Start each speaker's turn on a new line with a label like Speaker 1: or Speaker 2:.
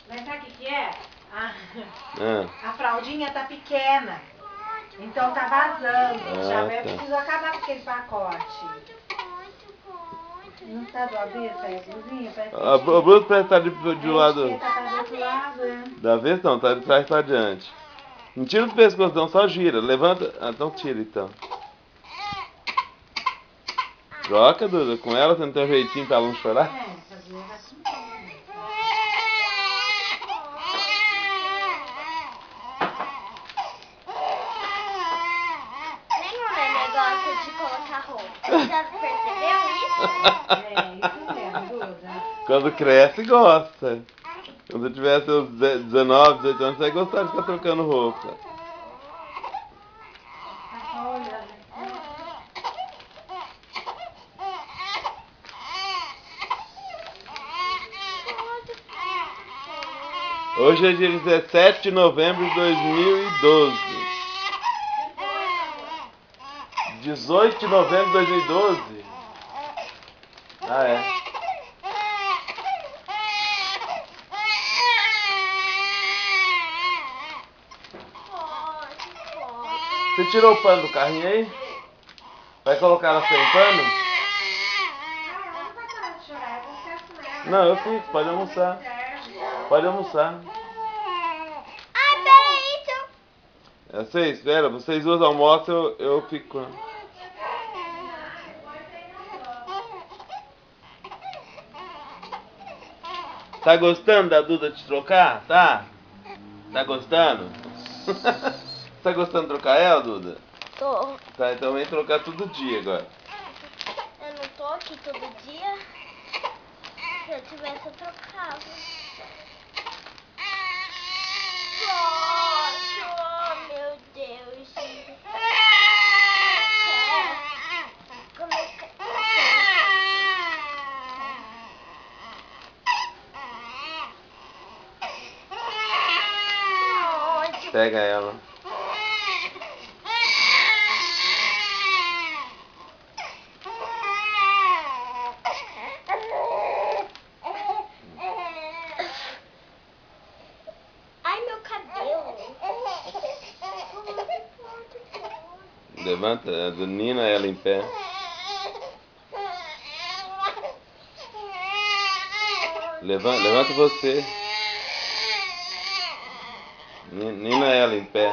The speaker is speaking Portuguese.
Speaker 1: Mas sabe o que é? A fraldinha tá pequena. Então tá vazando. Já eu preciso acabar com aquele pacote. Não tá do avesso aí a blusinha?
Speaker 2: A blusa parece estar de lado.
Speaker 1: Tá do outro lado, é.
Speaker 2: Da vez não, tá de trás pra diante. Não tira do pescoço não, só gira. Levanta. Ah, então tira então. Troca, Duda, com ela, você não tem um jeitinho pra ela não chorar?
Speaker 1: Fazer
Speaker 3: negócio de colocar roupa. Já percebeu isso?
Speaker 1: Isso mesmo, Duda.
Speaker 2: Quando cresce, gosta. Quando eu tiver seus 19, 18 anos, você vai gostar de ficar trocando roupa. Hoje é dia 17 de novembro de 2012. 18 de novembro de 2012? Ah, é. Você tirou o pano do carrinho aí? Vai colocar ela sem pano? Não, eu fico, pode almoçar. Pode almoçar.
Speaker 3: Ai, peraí, então.
Speaker 2: Vocês, espera, vocês duas almoçam, eu fico. Tá gostando da Duda te trocar? Tá? Tá gostando? Tá gostando de trocar ela, Duda?
Speaker 3: Tô.
Speaker 2: Tá, então vem trocar todo dia agora.
Speaker 3: Eu não tô aqui todo dia. Se eu tivesse, eu trocava. Oh, meu Deus. Como é que...
Speaker 2: Pega ela.
Speaker 3: Ai, meu cabelo.
Speaker 2: Levanta, a Nina ela em pé. Levanta você. Nina ela em pé.